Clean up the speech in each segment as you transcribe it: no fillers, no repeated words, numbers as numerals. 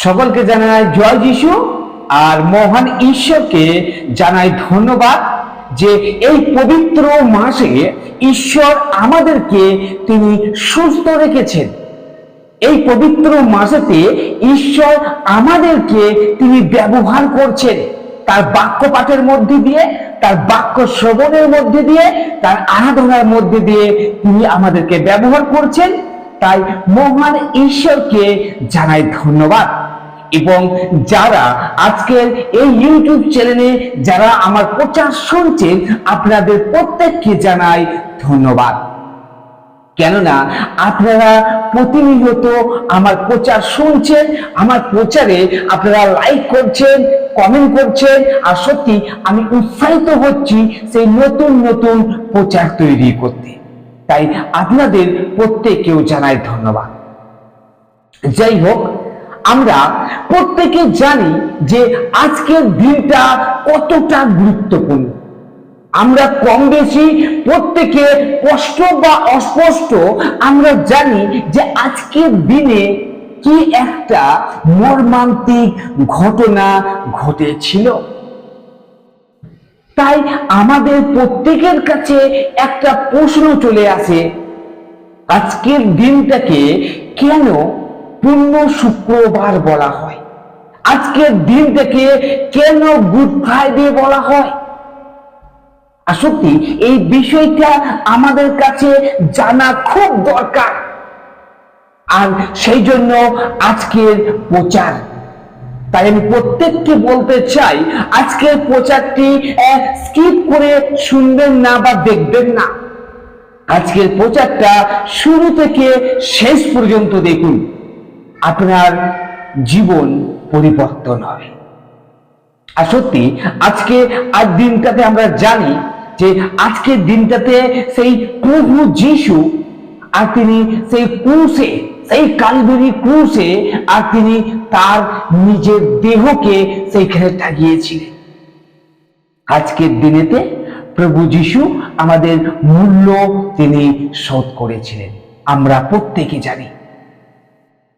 সকলকে জানাই জয় যিশু আর মহান ঈশ্বরকে জানাই ধন্যবাদ যে এই পবিত্র মাসে ঈশ্বর আমাদেরকে তিনি সুস্থ রেখেছেন। এই পবিত্র মাসেতে ঈশ্বর আমাদেরকে তিনি ব্যবহার করছেন তার বাক্য পাঠের মধ্যে দিয়ে, তার বাক্য শ্রবণের মধ্যে দিয়ে, তার আরাধনার মধ্যে দিয়ে তিনি আমাদেরকে ব্যবহার করছেন। তাই মহান ঈশ্বরকে জানাই ধন্যবাদ। এবং যারা আজকের এই ইউটিউব চ্যানেলে যারা আমার প্রচার শুনছেন, আপনাদের প্রত্যেককে জানাই ধন্যবাদ। কেননা আপনারা প্রতিনিয়ত আমার প্রচার শুনছেন, আমার প্রচারে আপনারা লাইক করছেন, কমেন্ট করছেন, আর সত্যি আমি উৎসাহিত হচ্ছি সেই নতুন নতুন প্রচার তৈরি করতে। তাই আপনাদের প্রত্যেককেও জানাই ধন্যবাদ। যাই হোক, আমরা প্রত্যেকে জানি যে আজকের দিনটা কতটা গুরুত্বপূর্ণ। আমরা কম বেশি প্রত্যেকে স্পষ্ট বা অস্পষ্ট আমরা জানি যে আজকের দিনে কি একটা মর্মান্তিক ঘটনা ঘটেছিল। তাই আমাদের প্রত্যেকের কাছে একটা প্রশ্ন চলে আসে, আজকের দিনটাকে কেন পূর্ণ শুক্রবার বলা হয়? আজকের দিনটাকে কেন গুড ফ্রাইডে বলা হয়? আর সত্যি এই বিষয়টা আমাদের কাছে জানা খুব দরকার। আর সেই জন্য আজকের প্রচার। তাই আমি প্রত্যেককে বলতে চাই, আজকের প্রচারটি স্কিপ করে শুনবেন না বা দেখবেন না। আজকের প্রচারটা শুরু থেকে শেষ পর্যন্ত দেখুন, আপনার জীবন পরিবর্তন হবে। আর সত্যি আজকে আজ দিনটাতে আমরা জানি যে আজকের দিনটাতে সেই প্রভু যিশু আর তিনি সেই ক্রুশে, সেই কালভারি ক্রুশে আর তিনি তার নিজের দেহকে সেইখানে টাঙিয়েছিলেন। আজকের দিনেতে প্রভু যিশু আমাদের মূল্য তিনি শোধ করেছিলেন, আমরা প্রত্যেকে জানি।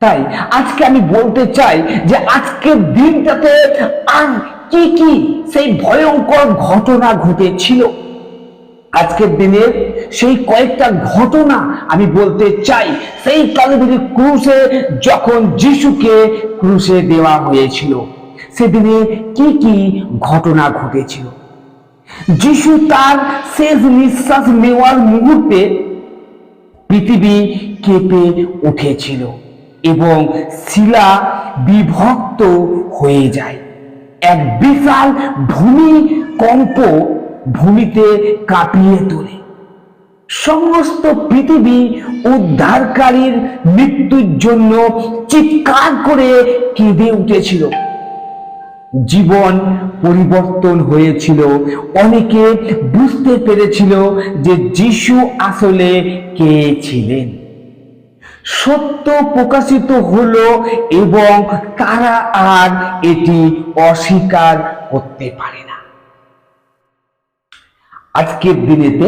তাই আজকে আমি বলতে চাই যে আজকের দিনটাতে আর কি কি সেই ভয়ঙ্কর ঘটনা ঘটেছিল। আজকের দিনের সেই কয়েকটা ঘটনা আমি বলতে চাই। সেই কালভারি ক্রুশে যখন যিশুকে ক্রুশে দেওয়া হয়েছিল, সেদিনে কি কি ঘটনা ঘটেছিল। যিশু তার শেষ নিঃশ্বাস নেওয়ার মুহূর্তে পৃথিবী কেঁপে উঠেছিল এবং শিলা বিভক্ত হয়ে যায়। এক বিশাল ভূমিকম্প ভূমিতে কাঁপিয়ে তোলে। সমস্ত পৃথিবী উদ্ধারকারীর মৃত্যুর জন্য চিৎকার করে কেঁদে উঠেছিল। জীবন পরিবর্তন হয়েছিল। অনেকে বুঝতে পেরেছিল যে যিশু আসলে কে ছিলেন। সত্য প্রকাশিত হলো এবং তারা আর এটি অস্বীকার করতে পারে না। আজকের দিনেতে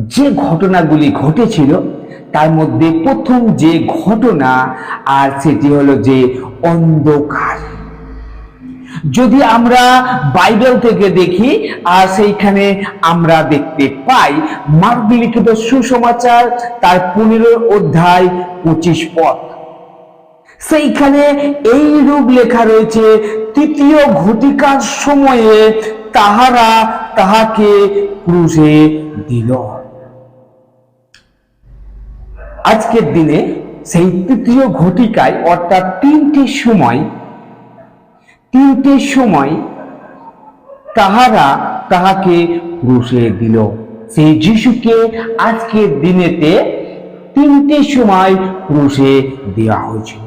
যে ঘটনাগুলি ঘটেছিল তার মধ্যে প্রথম যে ঘটনা, আর সেটি হলো যে অন্ধকার। যদি আমরা বাইবেল থেকে দেখি, আর সেইখানে আমরা দেখতে পাই মার্ক লিখিত সুসমাচার তার 15 অধ্যায় 25 পদ। সেইখানে এই রূপ লেখা রয়েছে, তৃতীয় ঘটিকার সময়ে তাহারা তাহাকে ক্রুশে দিল। আজকের দিনে সেই তৃতীয় ঘটিকায় অর্থাৎ তিনটের সময় তাহারা তাহাকে ক্রুশে দিল। সেই যিশুকে আজকের দিনেতে তিনটের সময় ক্রুশে দেওয়া হয়েছিল।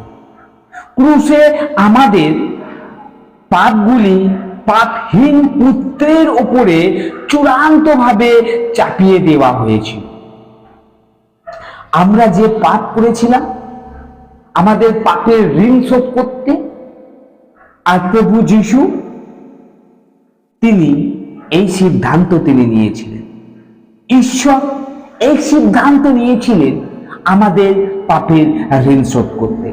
ক্রুশে আমাদের পাপগুলি পাপহীন পুত্রের উপরে চূড়ান্তভাবে চাপিয়ে দেওয়া হয়েছিল। আমরা যে পাপ করেছিলাম, আমাদের পাপের ঋণ শোধ করতে, আর প্রভু যিশু তিনি এই সিদ্ধান্ত তিনি নিয়েছিলেন। ঈশ্বর এই সিদ্ধান্ত নিয়েছিলেন আমাদের পাপের ঋণ শোধ করতে।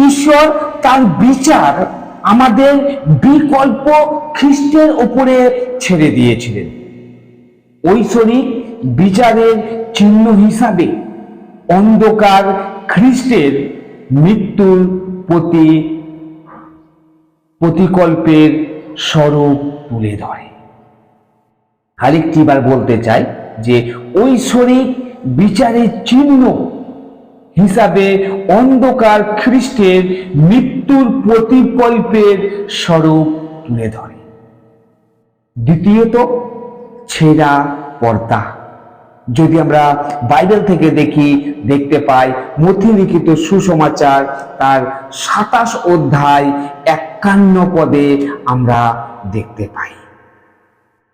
ঈশ্বর তার বিচার আমাদের বিকল্প খ্রিস্টের উপরে ছেড়ে দিয়েছিলেন। ঐশ্বরিক বিচারের চিহ্ন হিসাবে অন্ধকার খ্রিস্টের মৃত্যুর প্রতিকল্পের স্বরূপ তুলে ধরে। আরেকটি বার বলতে চাই যে ঐশ্বরিক বিচারের চিহ্ন হিসাবে অন্ধকার খ্রিস্টের মৃত্যুর প্রতিকল্পের স্বরূপ তুলে ধরে। দ্বিতীয়ত, ছেঁড়া পর্দা। যদি আমরা বাইবেল থেকে দেখতে পাই মথি লিখিত সুসমাচার তার 27 অধ্যায় 51 পদে আমরা দেখতে পাই,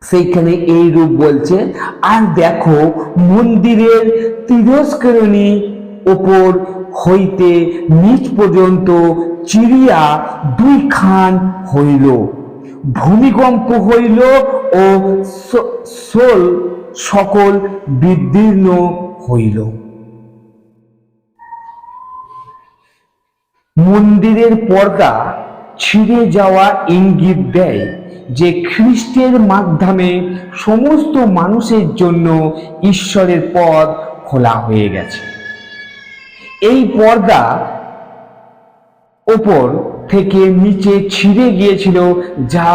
সেইখানে এই রূপ বলছে, আর দেখো মন্দিরের তিরস্করণী ওপর হইতে নিচ পর্যন্ত চিরিয়া 2 খান হইল, ভূমিকম্প হইল ও সোল সকল বিদীর্ণ হইল। মন্দিরের পর্দা ছিঁড়ে যাওয়া ইঙ্গিত দেয় যে খ্রিস্টের মাধ্যমে সমস্ত মানুষের জন্য ঈশ্বরের পথ খোলা হয়ে গেছে। এই পর্দা ওপর থেকে নিচে ছিঁড়ে গিয়েছিল, যা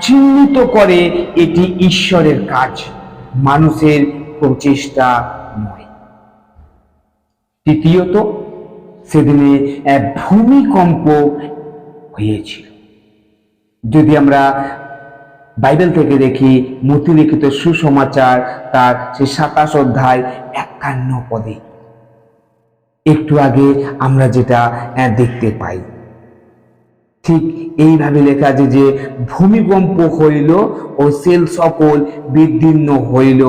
চিহ্নিত করে এটি ঈশ্বরের কাজ, মানুষের প্রচেষ্টা নয়। তৃতীয়ত, সেদিনে ভূমিকম্প হয়েছিল। যদি আমরা বাইবেল থেকে দেখি মথি লিখিত সুসমাচার তার সেই 27 অধ্যায় 51 পদে একটু আগে আমরা যেটা দেখতে পাই, ঠিক এইভাবে লেখা আছে যে ভূমিকম্প হইল ও সেল সকল বিদীর্ণ হইল।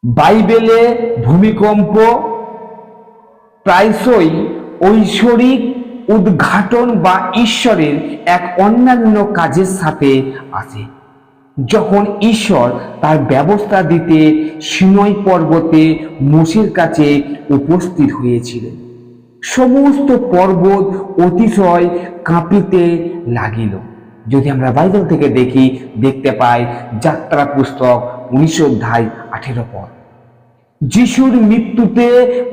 বাইবেলে ভূমিকম্প প্রায়শই ঐশ্বরিক উদ্ঘাটন বা ঈশ্বরের এক অন্যান্য কাজের সাথে আসে। যখন ঈশ্বর তার ব্যবস্থা দিতে সিনাই পর্বতে মোশের কাছে উপস্থিত হয়েছিলেন, সমস্ত পর্বত অতিশয় কাঁপিতে লাগিল। যদি আমরা বাইবেল থেকে দেখতে পাই যাত্রা পুস্তক 19 অধ্যায় 18 পদ। যিশুর মৃত্যুতে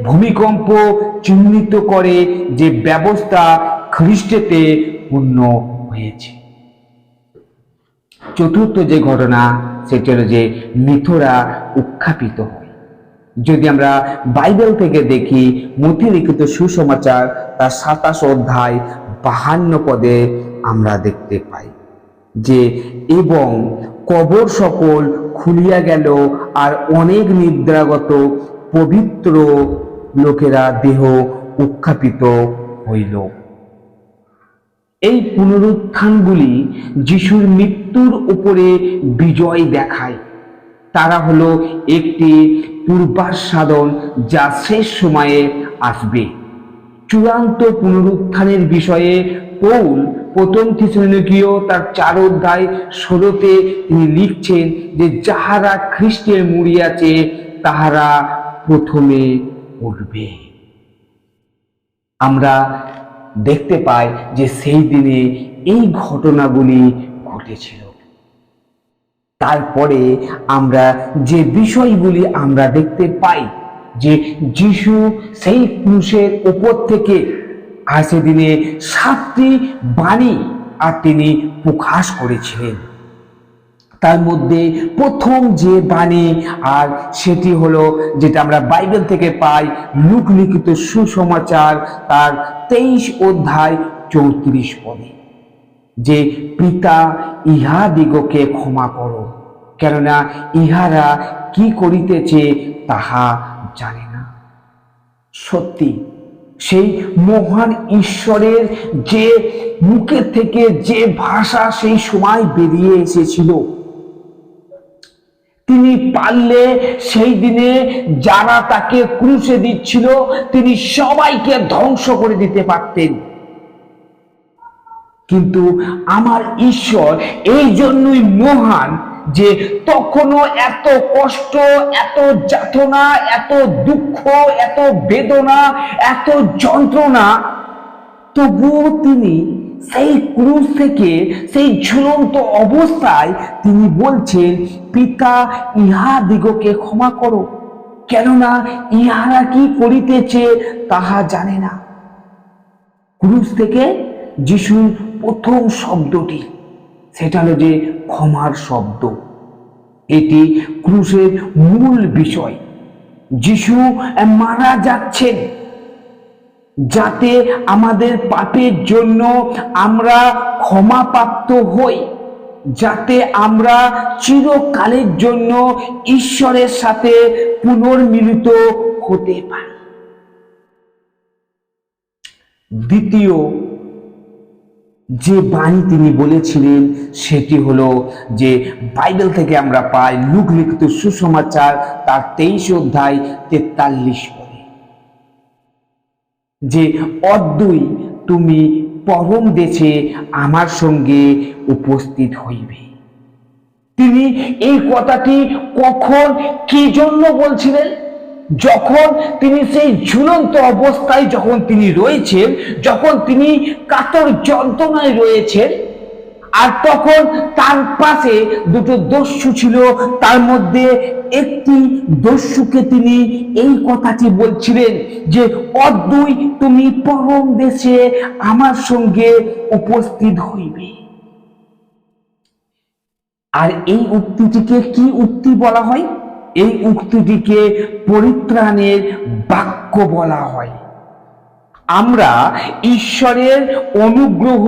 ভূমিকম্প চিহ্নিত করে যে ব্যবস্থা খ্রিস্টেতে পূর্ণ হয়েছে। চতুর্থ যে ঘটনা সেটা হলো যে মৃতরা উত্থাপিত হয়। যদি আমরা বাইবেল থেকে দেখি মথি লিখিত সুসমাচার তার 27 অধ্যায় 52 পদে আমরা দেখতে পাই যে এবং কবর সকল খুলিয়া গেল, আর অনেক নিদ্রাগত পবিত্র লোকেরা দেহ উত্থাপিত হইল। এই পুনরুত্থানগুলি যিশুর মৃত্যুর উপরে বিজয় দেখায়। তারা হলো একটি পূর্বাস্বাদন যা শেষ সময়ে আসবে। চূড়ান্ত পুনরুত্থানের বিষয়ে পৌল প্রথম থিসলনিকীয় তার 4 অধ্যায় 16তে তিনি লিখছেন যে যাহারা খ্রিস্টে মরিয়াছে তাহারা প্রথমে উঠবে। আমরা দেখতে পাই যে সেই দিনে এই ঘটনাগুলি ঘটেছিল। তারপরে আমরা যে বিষয়গুলি আমরা দেখতে পাই যে যিশু সেই ক্রুশের উপর থেকে আর সেদিনে 7টি বাণী আর তিনি প্রকাশ করেছিলেন। তার মধ্যে প্রথম যে বাণী আর সেটি হলো যেটা আমরা বাইবেল থেকে পাই লূক লিখিত সুসমাচার তার 23 অধ্যায় 34 পদে, যে পিতা ইহাদিগকে ক্ষমা করো, কেননা ইহারা কি করিতেছে তাহা জানে না। সত্যি সেই মহান ঈশ্বরের যে মুখের থেকে যে ভাষা সেই সময় বেরিয়ে এসেছিল, তিনি পারলে সেই দিনে যারা তাকে ক্রুশে দিচ্ছিল তিনি সবাইকে ধ্বংস করে দিতে পারতেন। কিন্তু আমার ঈশ্বর এই জন্যই মহান যে তখনও এত কষ্ট, এত যাতনা, এত দুঃখ, এত বেদনা, এত যন্ত্রণা, তবুও তিনি সেই ক্রুশ থেকে, সেই ঝুলন্ত অবস্থায় তিনি বলছেন, পিতা, ইহাদিগকে ক্ষমা করো, কেননা ইহারা কি করিতেছে তাহা জানে না। ক্রুশ থেকে যিশুর প্রথম শব্দটি, সেটা হলো যে ক্ষমার শব্দ। এটি ক্রুশের মূল বিষয়। যিশু মারা যাচ্ছেন যাতে আমাদের পাপের জন্য আমরা ক্ষমাপ্রাপ্ত হই, যাতে আমরা চিরকালের জন্য ঈশ্বরের সাথে পুনর্মিলিত হতে পারি। দ্বিতীয় যে বাণী তিনি বলেছিলেন সেটি হলো যে বাইবেল থেকে আমরা পাই লূক লিখিত সুসমাচার তার 23 অধ্যায় 43 পদে, যে অদ্বৈ তুমি পরম দেশে আমার সঙ্গে উপস্থিত হইবে। তিনি এই কথাটি কখন, কি জন্য বলছিলেন? যখন তিনি সেই ঝুলন্ত অবস্থায় যখন তিনি রয়েছেন, যখন তিনি কাতর যন্ত্রণায় রয়েছেন, আর তখন তার পাশে দুটো দস্যু ছিল, তার মধ্যে একটি দস্যুকে তিনি এই কথাটি বলছিলেন যে অদ্বৈ তুমি পরম দেশে আমার সঙ্গে উপস্থিত হইবে। আর এই উক্তিটিকে কি উক্তি বলা হয়? এই উক্তিটিকে পরিত্রাণের বাক্য বলা হয়। আমরা ঈশ্বরের অনুগ্রহ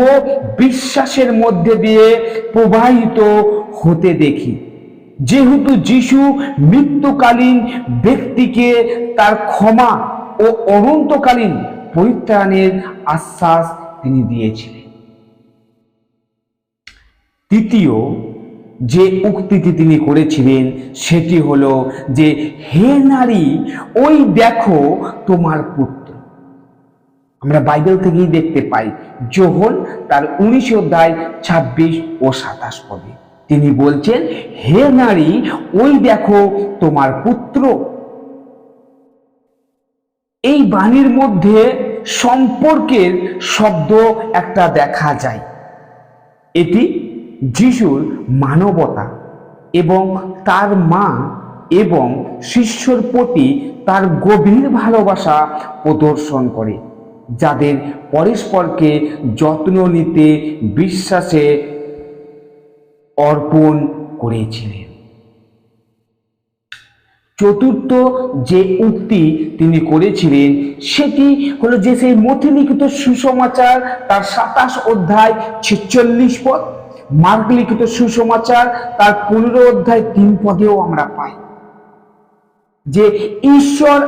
বিশ্বাসের মধ্যে দিয়ে প্রবাহিত হতে দেখি। যেহেতু যিশু মৃত্যুকালীন ব্যক্তিকে তার ক্ষমা ও অনন্তকালীন পরিত্রাণের আশ্বাস তিনি দিয়েছিলেন। তৃতীয় যে উক্তিটি তিনি করেছিলেন সেটি হলো যে হে নারী, ওই দেখো তোমার পুত্র। আমরা বাইবেল থেকেই দেখতে পাই, যোহন তার 19 অধ্যায় 26 ও 27 পদে তিনি বলছেন, হে নারী, ওই দেখো তোমার পুত্র। এই বাণীর মধ্যে সম্পর্কের শব্দ একটা দেখা যায়। এটি যিশুর মানবতা এবং তার মা এবং শিষ্যর প্রতি তার গভীর ভালোবাসা প্রদর্শন করে, যাদের পরস্পরকে যত্ন নিতে বিশ্বাসে অর্পণ করেছিলেন। চতুর্থ যে উক্তি তিনি করেছিলেন সেটি হলো যে সেই মথি লিখিত সুসমাচার তার 27 অধ্যায় 46 পদ, মার্ক লিখিত সুসমাচার তার 15 অধ্যায় 3 পদেও আমরা পাই যে ঈশ্বর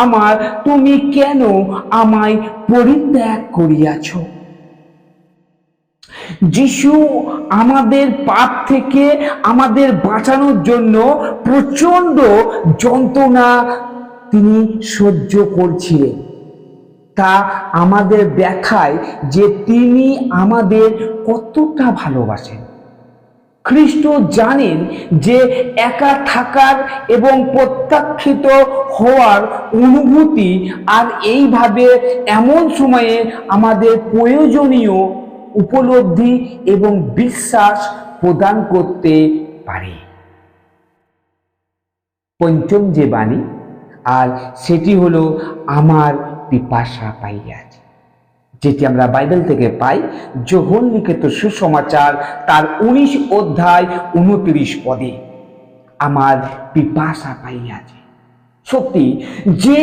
আমার তুমি কেন আমায় পরিত্যাগ করিয়াছ। যিশু আমাদের পাপ থেকে আমাদের বাঁচানোর জন্য প্রচন্ড যন্ত্রণা তিনি সহ্য করছিলেন। তা আমাদের দেখায় যে তিনি আমাদের কতটা ভালোবাসেন। খ্রিস্ট জানেন যে একা থাকার এবং প্রত্যাখ্যাত হওয়ার অনুভূতি আর এইভাবে এমন সময়ে আমাদের প্রয়োজনীয় উপলব্ধি এবং বিশ্বাস প্রদান করতে পারে। পঞ্চম যে বাণী, আর সেটি হলো আমার পিপাসা পাইয়াছে, যেটি আমরা বাইবেল থেকে পাই যোহন লিখিত সুসমাচার তার 19 অধ্যায় 29 পদে, আমার পিপাসা পাইয়াছে। সত্যি যে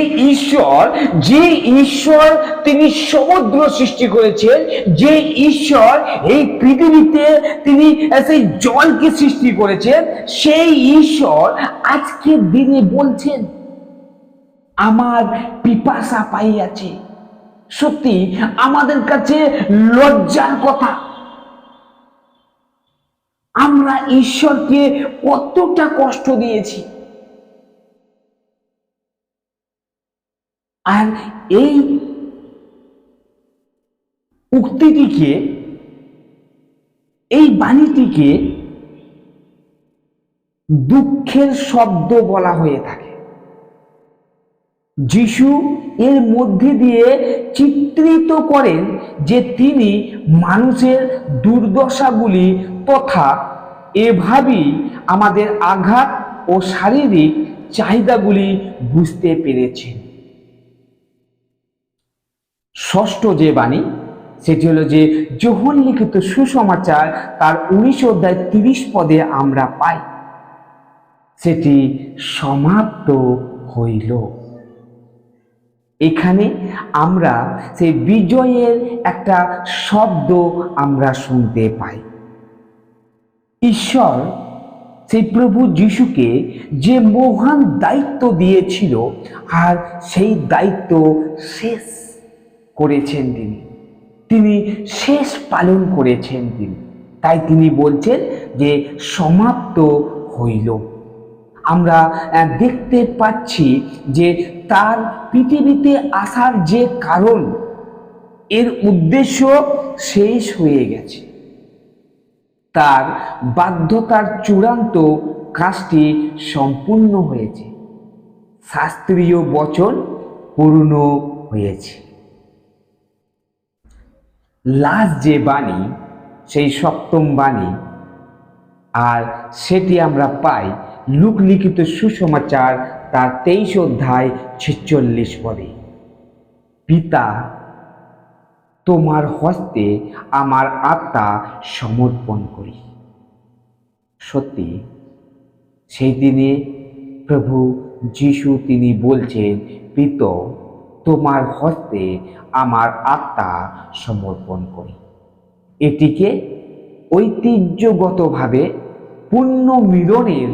ঈশ্বর তিনি সমুদ্র সৃষ্টি করেছেন, যে ঈশ্বর এই পৃথিবীতে তিনি সেই জলকে সৃষ্টি করেছেন, সেই ঈশ্বর আজকের দিনে বলছেন আমার পিপাসা পাইয়াছে। সত্যি আমাদের কাছে লজ্জার কথা, আমরা ঈশ্বরকে কতটা কষ্ট দিয়েছি। আর এই উক্তিটিকে, এই বাণীটিকে দুঃখের শব্দ বলা হয়ে থাকে। যিশু এর মধ্যে দিয়ে চিত্রিত করেন যে তিনি মানুষের দুর্দশাগুলি তথা এভাবেই আমাদের আঘাত ও শারীরিক চাহিদাগুলি বুঝতে পেরেছেন। ষষ্ঠ যে বাণী সেটি হলো যে যোহন লিখিত সুসমাচার তার 19 অধ্যায় 30 পদে আমরা পাই, সেটি সমাপ্ত হইল। এখানে আমরা সেই বিজয়ের একটা শব্দ আমরা শুনতে পাই। ঈশ্বর সেই প্রভু যিশুকে যে মহান দায়িত্ব দিয়েছিল আর সেই দায়িত্ব শেষ করেছেন তিনি শেষ পালন করেছেন তাই তিনি বলছেন যে সমাপ্ত হইল। আমরা দেখতে পাচ্ছি যে তার পৃথিবীতে আসার যে কারণ, এর উদ্দেশ্য শেষ হয়ে গেছে। তার বাধ্যতার চূড়ান্ত কাজটি সম্পূর্ণ হয়েছে। শাস্ত্রীয় বচন পূর্ণ হয়েছে। লাস্ট যে বাণী সেই সপ্তম বাণী, আর সেটি আমরা পাই লূক লিখিত সুসমাচার তার 23 অধ্যায় 46 পদে। পিতা, তোমার হস্তে আমার আত্মা সমর্পণ করি। সত্যি সেই দিনে প্রভু যিশু তিনি বলছেন, পিতা, তোমার হস্তে আমার আত্মা সমর্পণ করি। এটিকে ঐতিহ্যগতভাবে পুণ্য মিলনের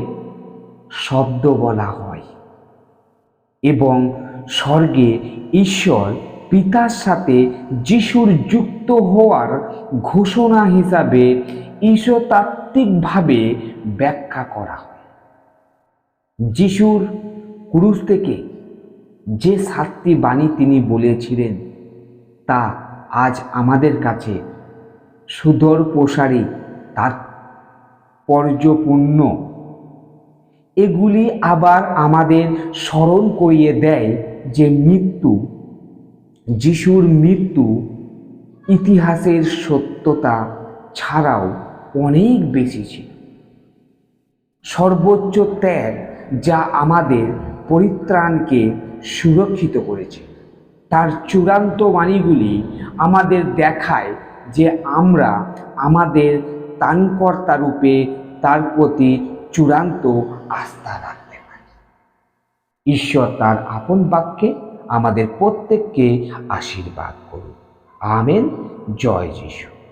শব্দ বলা হয় এবং স্বর্গে ঈশ্বর পিতার সাথে যিশুর যুক্ত হওয়ার ঘোষণা হিসাবে ঈশ্বরতাত্ত্বিকভাবে ব্যাখ্যা করা হয়। যিশুর ক্রুশ থেকে যে 7টি বাণী তিনি বলেছিলেন তা আজ আমাদের কাছে সুদূর প্রসারী তাৎপর্যপূর্ণ। এগুলি আবার আমাদের স্মরণ করিয়ে দেয় যে যিশুর মৃত্যু ইতিহাসের সত্যতা ছাড়াও অনেক বেশি ছিল। সর্বোচ্চ ত্যাগ যা আমাদের পরিত্রাণকে সুরক্ষিত করেছে। তার চূড়ান্ত বাণীগুলি আমাদের দেখায় যে আমরা আমাদের ত্রাণকর্তা রূপে তার প্রতি চূড়ান্ত আস্থা রাখতে পারি। ঈশ্বর তার আপন বাক্যে আমাদের প্রত্যেককে আশীর্বাদ করুন। আমেন। জয় যিশু।